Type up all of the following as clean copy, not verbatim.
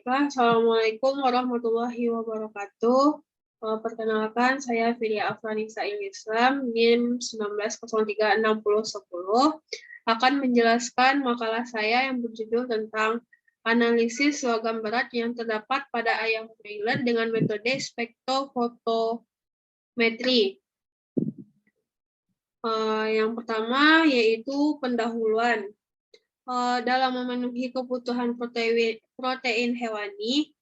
Baiklah, Assalamualaikum warahmatullahi wabarakatuh. Perkenalkan, saya Filia Afranisa Islam, NIM 19036010, akan menjelaskan makalah saya yang berjudul tentang analisis logam berat yang terdapat pada ayam broiler dengan metode spektrofotometri. Yang pertama yaitu pendahuluan. Dalam memenuhi kebutuhan protein hewani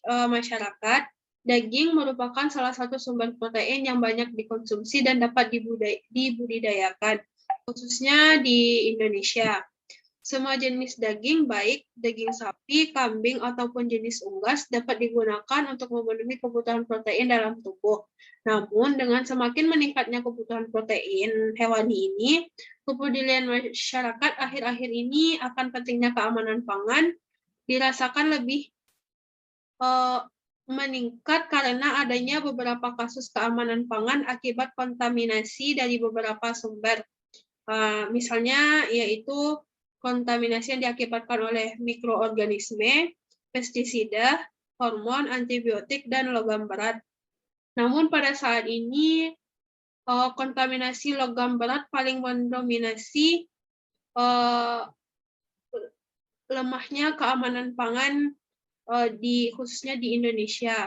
masyarakat, daging merupakan salah satu sumber protein yang banyak dikonsumsi dan dapat dibudidayakan, khususnya di Indonesia. Semua jenis daging, baik daging sapi, kambing, ataupun jenis unggas, dapat digunakan untuk memenuhi kebutuhan protein dalam tubuh. Namun, dengan semakin meningkatnya kebutuhan protein hewani ini, kepedulian masyarakat akhir-akhir ini akan pentingnya keamanan pangan dirasakan lebih meningkat karena adanya beberapa kasus keamanan pangan akibat kontaminasi dari beberapa sumber. Misalnya, yaitu kontaminasi yang diakibatkan oleh mikroorganisme, pestisida, hormon, antibiotik, dan logam berat. Namun pada saat ini, kontaminasi logam berat paling mendominasi lemahnya keamanan pangan khususnya di Indonesia.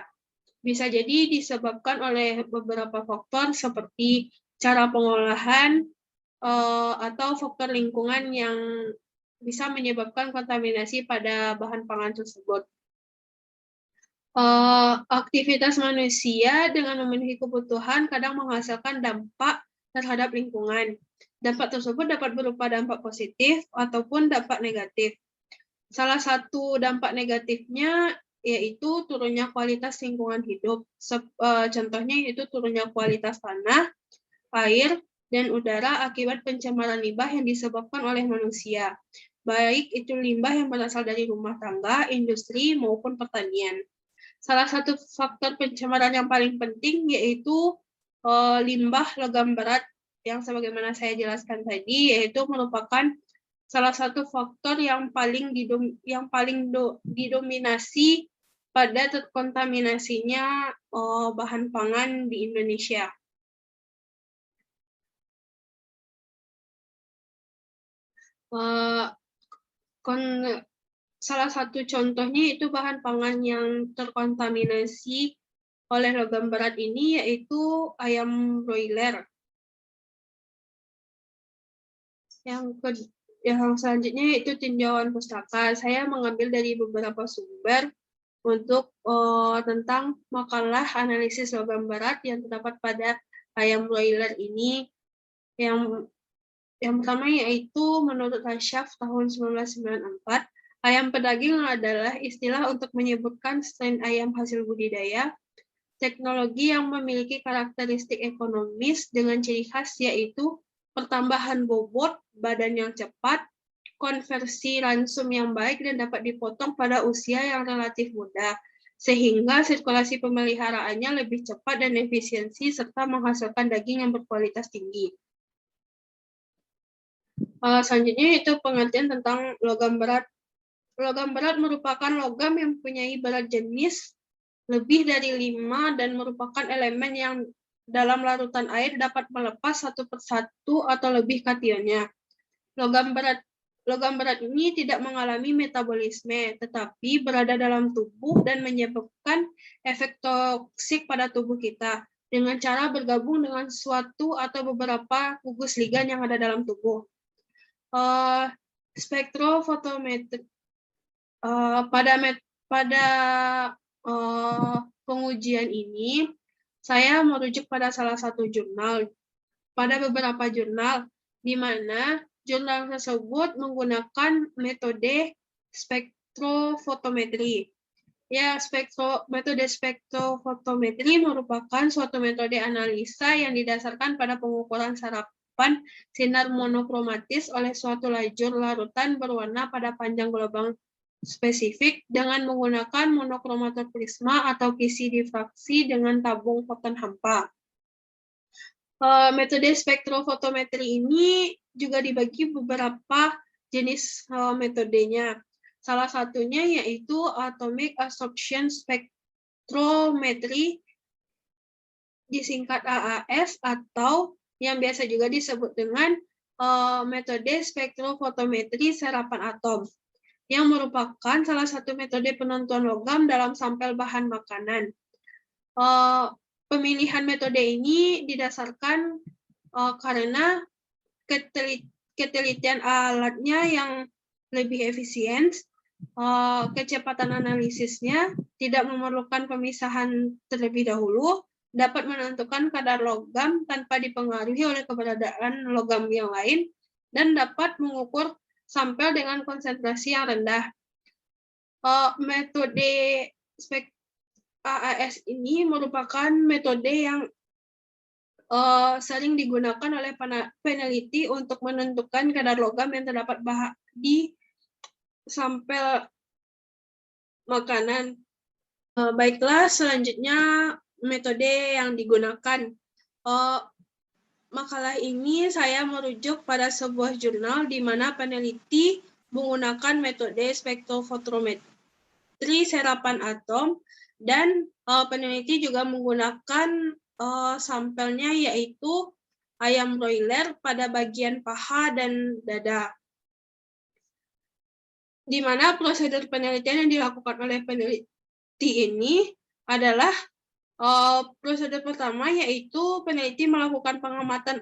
Bisa jadi disebabkan oleh beberapa faktor seperti cara pengolahan atau faktor lingkungan yang bisa menyebabkan kontaminasi pada bahan pangan tersebut. Aktivitas manusia dengan memenuhi kebutuhan kadang menghasilkan dampak terhadap lingkungan. Dampak tersebut dapat berupa dampak positif ataupun dampak negatif. Salah satu dampak negatifnya yaitu turunnya kualitas lingkungan hidup. Contohnya yaitu turunnya kualitas tanah, air, dan udara akibat pencemaran limbah yang disebabkan oleh manusia. Baik itu limbah yang berasal dari rumah tangga, industri, maupun pertanian. Salah satu faktor pencemaran yang paling penting yaitu limbah logam berat yang sebagaimana saya jelaskan tadi, yaitu merupakan salah satu faktor yang paling didominasi pada terkontaminasinya bahan pangan di Indonesia. Salah satu contohnya itu bahan pangan yang terkontaminasi oleh logam berat ini yaitu ayam broiler. Yang selanjutnya yaitu tinjauan pustaka. Saya mengambil dari beberapa sumber untuk tentang makalah analisis logam berat yang terdapat pada ayam broiler ini. Yang pertama yaitu menurut Hasyaf tahun 1994, ayam pedaging adalah istilah untuk menyebutkan strain ayam hasil budidaya, teknologi yang memiliki karakteristik ekonomis dengan ciri khas yaitu pertambahan bobot, badan yang cepat, konversi ransum yang baik, dan dapat dipotong pada usia yang relatif muda, sehingga sirkulasi pemeliharaannya lebih cepat dan efisiensi, serta menghasilkan daging yang berkualitas tinggi. Selanjutnya itu pengertian tentang logam berat. Logam berat merupakan logam yang mempunyai berat jenis lebih dari 5 dan merupakan elemen yang dalam larutan air dapat melepas satu persatu atau lebih kationnya. Logam berat ini tidak mengalami metabolisme, tetapi berada dalam tubuh dan menyebabkan efek toksik pada tubuh kita dengan cara bergabung dengan suatu atau beberapa gugus ligan yang ada dalam tubuh. Spektrofotometri pada pengujian ini saya merujuk pada salah satu jurnal, pada beberapa jurnal di mana jurnal tersebut menggunakan metode spektrofotometri. Ya, metode spektrofotometri merupakan suatu metode analisa yang didasarkan pada pengukuran sarapan sinar monokromatis oleh suatu lajur larutan berwarna pada panjang gelombang spesifik dengan menggunakan monokromator prisma atau kisi difraksi dengan tabung foton hampa. Metode spektrofotometri ini juga dibagi beberapa jenis metodenya. Salah satunya yaitu Atomic Absorption Spectrometry, disingkat AAS, atau yang biasa juga disebut dengan metode spektrofotometri serapan atom, yang merupakan salah satu metode penentuan logam dalam sampel bahan makanan. Pemilihan metode ini didasarkan karena ketelitian alatnya yang lebih efisien, kecepatan analisisnya, tidak memerlukan pemisahan terlebih dahulu, dapat menentukan kadar logam tanpa dipengaruhi oleh keberadaan logam yang lain, dan dapat mengukur sampel dengan konsentrasi yang rendah. Metode AAS ini merupakan metode yang sering digunakan oleh peneliti untuk menentukan kadar logam yang terdapat di sampel makanan. Baiklah, selanjutnya metode yang digunakan. Makalah ini saya merujuk pada sebuah jurnal di mana peneliti menggunakan metode spektrofotometri serapan atom, dan peneliti juga menggunakan sampelnya yaitu ayam broiler pada bagian paha dan dada. Di mana prosedur penelitian yang dilakukan oleh peneliti ini adalah prosedur pertama yaitu peneliti melakukan pengamatan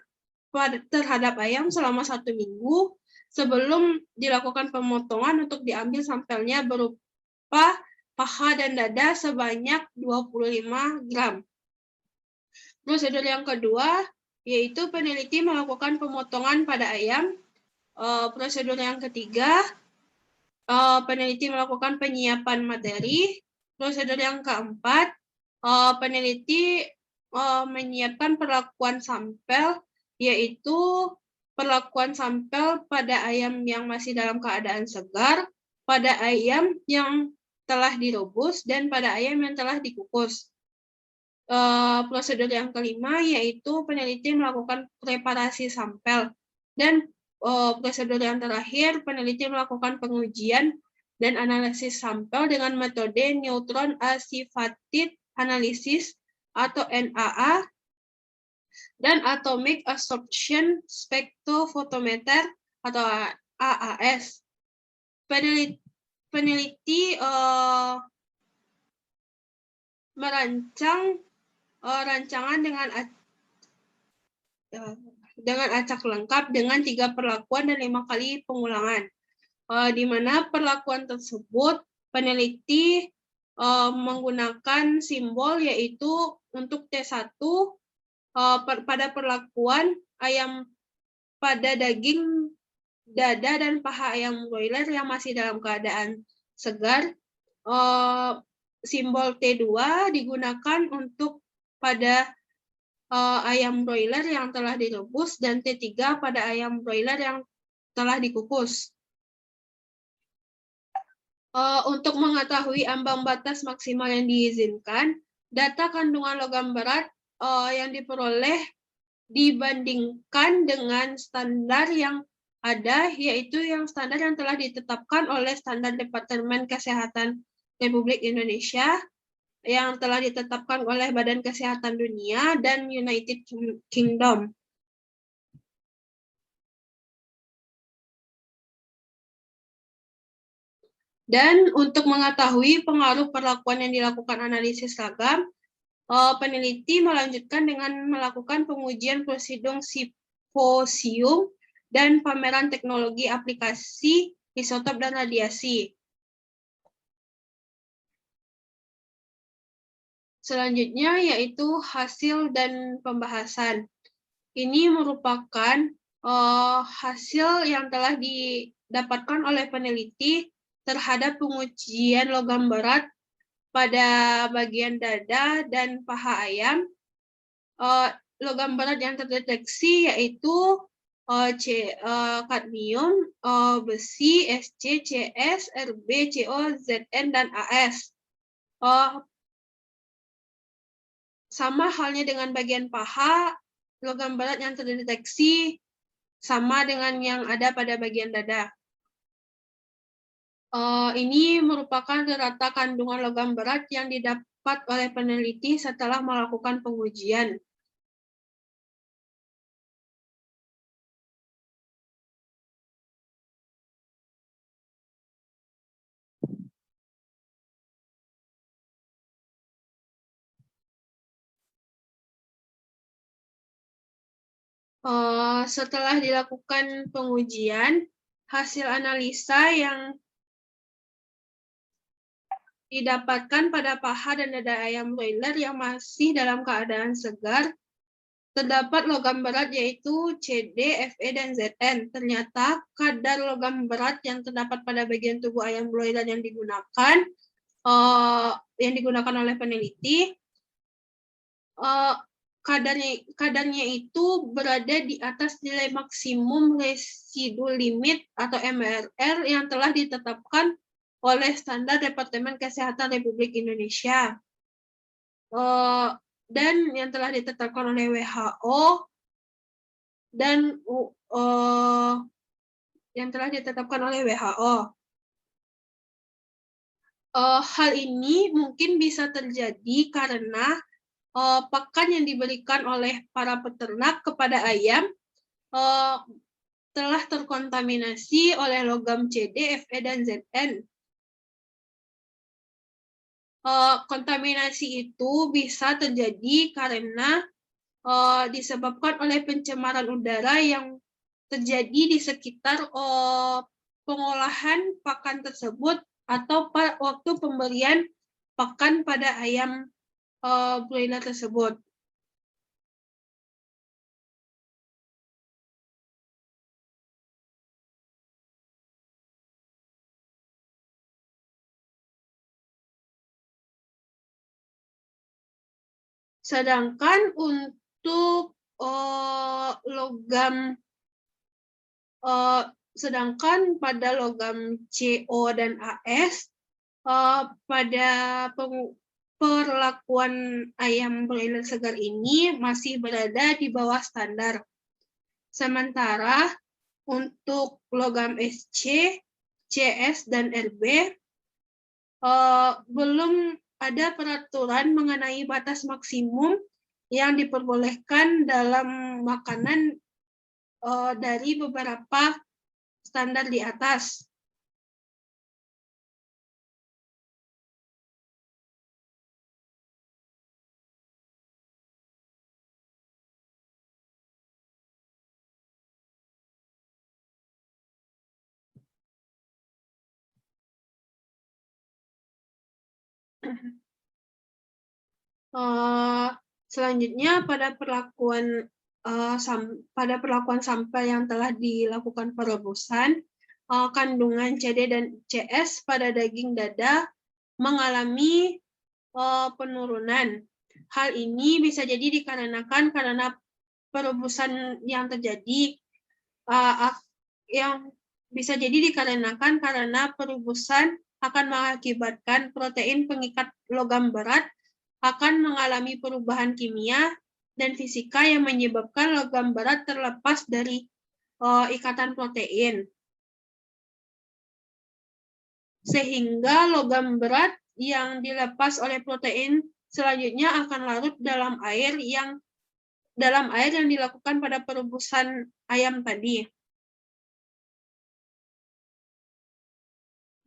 terhadap ayam selama 1 minggu sebelum dilakukan pemotongan untuk diambil sampelnya berupa paha dan dada sebanyak 25 gram. Prosedur yang kedua yaitu peneliti melakukan pemotongan pada ayam. Prosedur yang ketiga, peneliti melakukan penyiapan materi. Prosedur yang keempat, peneliti menyiapkan perlakuan sampel, yaitu perlakuan sampel pada ayam yang masih dalam keadaan segar, pada ayam yang telah direbus, dan pada ayam yang telah dikukus. Prosedur yang kelima yaitu peneliti melakukan preparasi sampel, dan prosedur yang terakhir peneliti melakukan pengujian dan analisis sampel dengan metode neutron activated analysis atau NAA dan atomic absorption spectrophotometer atau AAS. Peneliti merancang rancangan dengan acak lengkap dengan 3 perlakuan dan 5 kali pengulangan. Di mana perlakuan tersebut peneliti menggunakan simbol yaitu untuk T1 pada perlakuan ayam pada daging dada dan paha ayam broiler yang masih dalam keadaan segar. Simbol T2 digunakan untuk pada ayam broiler yang telah direbus, dan T3 pada ayam broiler yang telah dikukus. Untuk mengetahui ambang batas maksimal yang diizinkan, data kandungan logam berat yang diperoleh dibandingkan dengan standar yang ada, yaitu yang standar yang telah ditetapkan oleh Standar Departemen Kesehatan Republik Indonesia, yang telah ditetapkan oleh Badan Kesehatan Dunia dan United Kingdom. Dan untuk mengetahui pengaruh perlakuan yang dilakukan analisis logam, peneliti melanjutkan dengan melakukan pengujian prosedur simposium dan pameran teknologi aplikasi isotop dan radiasi. Selanjutnya yaitu hasil dan pembahasan. Ini merupakan hasil yang telah didapatkan oleh peneliti terhadap pengujian logam berat pada bagian dada dan paha ayam. Logam berat yang terdeteksi yaitu kadmium, besi, Sc, Cs, Rb, Co, Zn, dan As. Sama halnya dengan bagian paha, logam berat yang terdeteksi sama dengan yang ada pada bagian dada. Ini merupakan rata kandungan logam berat yang didapat oleh peneliti setelah melakukan pengujian. Setelah dilakukan pengujian, hasil analisa yang didapatkan pada paha dan dada ayam broiler yang masih dalam keadaan segar, terdapat logam berat yaitu CD, Fe, dan Zn. Ternyata kadar logam berat yang terdapat pada bagian tubuh ayam broiler yang digunakan oleh peneliti, kadarnya itu berada di atas nilai maksimum residu limit atau MRR yang telah ditetapkan oleh Standar Departemen Kesehatan Republik Indonesia dan yang telah ditetapkan oleh WHO dan yang telah ditetapkan oleh WHO. Hal ini mungkin bisa terjadi karena pakan yang diberikan oleh para peternak kepada ayam telah terkontaminasi oleh logam CD, Fe, dan Zn. Kontaminasi itu bisa terjadi karena disebabkan oleh pencemaran udara yang terjadi di sekitar pengolahan pakan tersebut atau waktu pemberian pakan pada ayam broiler tersebut. Sedangkan untuk sedangkan pada logam CO dan AS pada perlakuan ayam broiler segar ini masih berada di bawah standar. Sementara untuk logam SC, CS, dan RB belum ada peraturan mengenai batas maksimum yang diperbolehkan dalam makanan dari beberapa standar di atas. Selanjutnya pada perlakuan sampel yang telah dilakukan perebusan, kandungan CD dan CS pada daging dada mengalami penurunan. Hal ini bisa jadi dikarenakan karena perebusan yang terjadi karena perebusan akan mengakibatkan protein pengikat logam berat akan mengalami perubahan kimia dan fisika yang menyebabkan logam berat terlepas dari ikatan protein. Sehingga logam berat yang dilepas oleh protein selanjutnya akan larut dalam air yang dilakukan pada perebusan ayam tadi.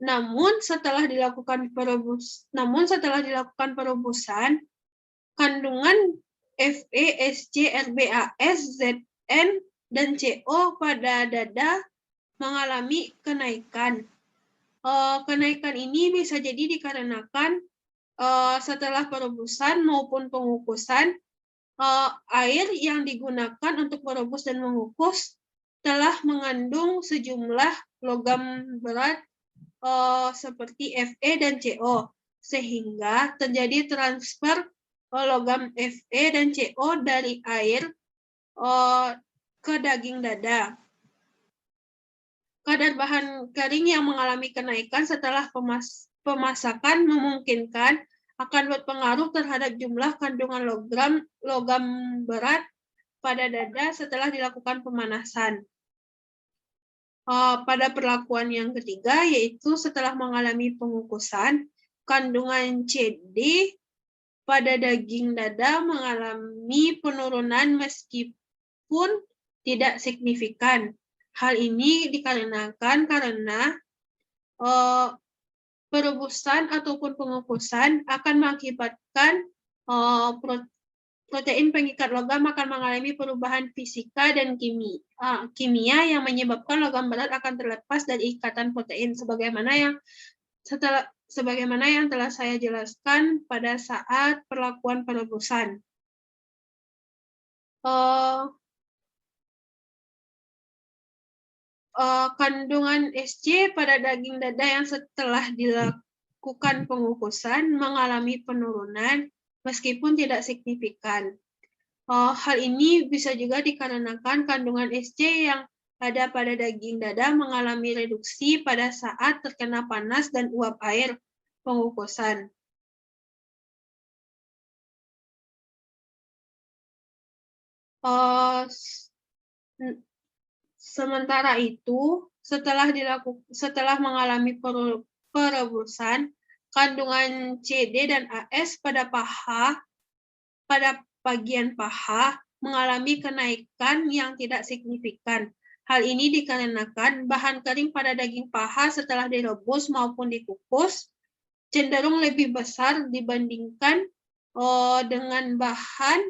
Namun setelah dilakukan perebusan, kandungan Fe, Sc, RBAS, Zn, dan CO pada dada mengalami kenaikan. Kenaikan ini bisa jadi dikarenakan setelah perebusan maupun pengukusan, air yang digunakan untuk merebus dan mengukus telah mengandung sejumlah logam berat seperti Fe dan CO, sehingga terjadi transfer logam Fe dan CO dari air ke daging dada. Kadar bahan kering yang mengalami kenaikan setelah pemasakan memungkinkan akan berpengaruh terhadap jumlah kandungan logam berat pada dada setelah dilakukan pemanasan. pada perlakuan yang ketiga, yaitu setelah mengalami pengukusan, kandungan CD pada daging dada mengalami penurunan meskipun tidak signifikan. Hal ini dikarenakan karena perebusan ataupun pengukusan akan mengakibatkan protein pengikat logam akan mengalami perubahan fisika dan kimia yang menyebabkan logam berat akan terlepas dari ikatan protein sebagaimana yang telah saya jelaskan pada saat perlakuan perebusan. Kandungan SC pada daging dada yang setelah dilakukan pengukusan mengalami penurunan meskipun tidak signifikan. Hal ini bisa juga dikarenakan kandungan SC yang ada pada daging dada mengalami reduksi pada saat terkena panas dan uap air pengukusan. Sementara itu, setelah mengalami perebusan, kandungan CD dan AS pada bagian paha mengalami kenaikan yang tidak signifikan. Hal ini dikarenakan bahan kering pada daging paha setelah direbus maupun dikukus cenderung lebih besar dibandingkan dengan bahan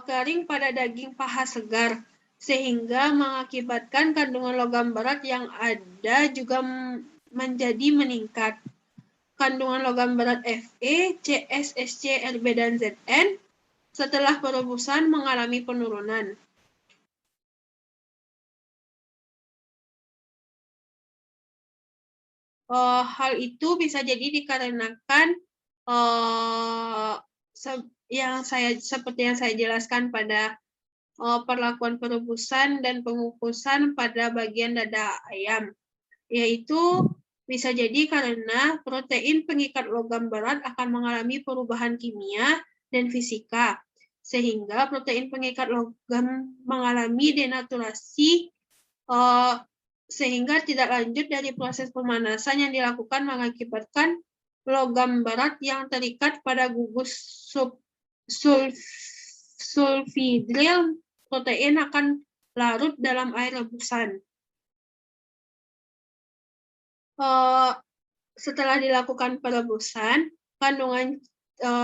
kering pada daging paha segar, sehingga mengakibatkan kandungan logam berat yang ada juga menjadi meningkat. Kandungan logam berat Fe, Cs, Sc, Rb, dan Zn setelah perebusan mengalami penurunan. Hal itu bisa jadi dikarenakan seperti yang saya jelaskan pada perlakuan perebusan dan pengukusan pada bagian dada ayam, yaitu bisa jadi karena protein pengikat logam berat akan mengalami perubahan kimia dan fisika, sehingga protein pengikat logam mengalami denaturasi sehingga tidak lanjut dari proses pemanasan yang dilakukan mengakibatkan logam berat yang terikat pada gugus sulfidril protein akan larut dalam air rebusan. Setelah dilakukan perebusan, kandungan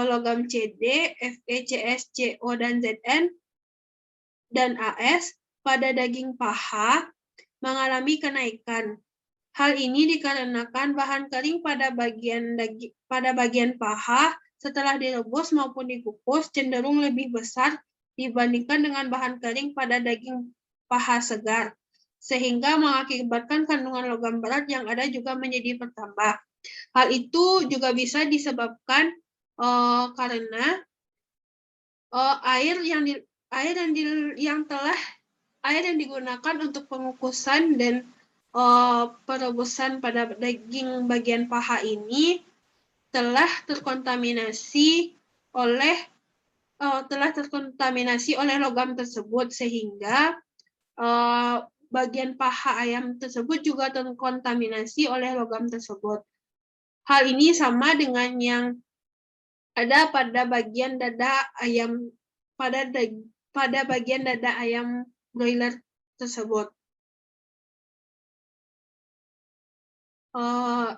logam CD, Fe, Cs, Co, dan Zn, dan As pada daging paha mengalami kenaikan. Hal ini dikarenakan bahan kering pada bagian paha setelah direbus maupun dikukus cenderung lebih besar dibandingkan dengan bahan kering pada daging paha segar, sehingga mengakibatkan kandungan logam berat yang ada juga menjadi bertambah. Hal itu juga bisa disebabkan karena air yang digunakan untuk pengukusan dan perebusan pada daging bagian paha ini telah terkontaminasi oleh logam tersebut, sehingga bagian paha ayam tersebut juga terkontaminasi oleh logam tersebut. Hal ini sama dengan yang ada pada bagian dada ayam bagian dada ayam broiler tersebut.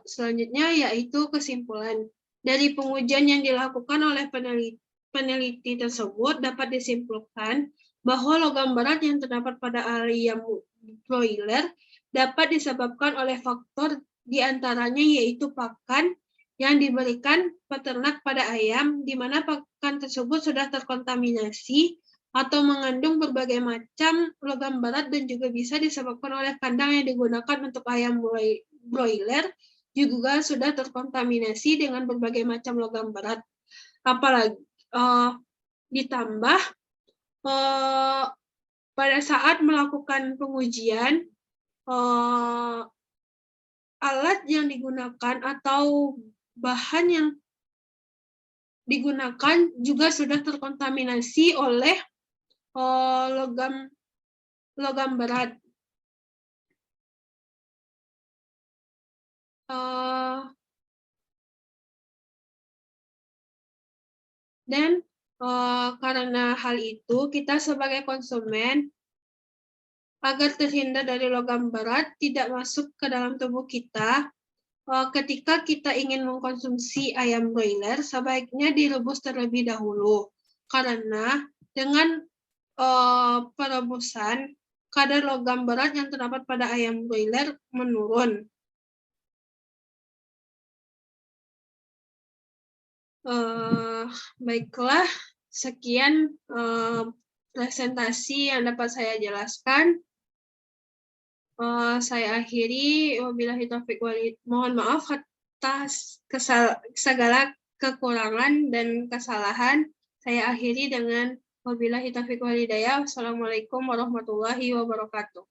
Selanjutnya yaitu kesimpulan. Dari pengujian yang dilakukan oleh peneliti tersebut dapat disimpulkan bahwa logam berat yang terdapat pada ayam broiler dapat disebabkan oleh faktor diantaranya yaitu pakan yang diberikan peternak pada ayam, di mana pakan tersebut sudah terkontaminasi atau mengandung berbagai macam logam berat dan juga bisa disebabkan oleh kandang yang digunakan untuk ayam broiler juga sudah terkontaminasi dengan berbagai macam logam berat. Apalagi ditambah pada saat melakukan pengujian alat yang digunakan atau bahan yang digunakan juga sudah terkontaminasi oleh logam berat. Dan karena hal itu, kita sebagai konsumen agar terhindar dari logam berat tidak masuk ke dalam tubuh kita, ketika kita ingin mengkonsumsi ayam broiler, sebaiknya direbus terlebih dahulu. Karena dengan perebusan, kadar logam berat yang terdapat pada ayam broiler menurun. Baiklah, sekian presentasi yang dapat saya jelaskan. Saya akhiri, wabillahi taufiq walhidayah. Mohon maaf atas segala kekurangan dan kesalahan. Saya akhiri dengan wabillahi taufiq walhidayah. Wassalamualaikum warahmatullahi wabarakatuh.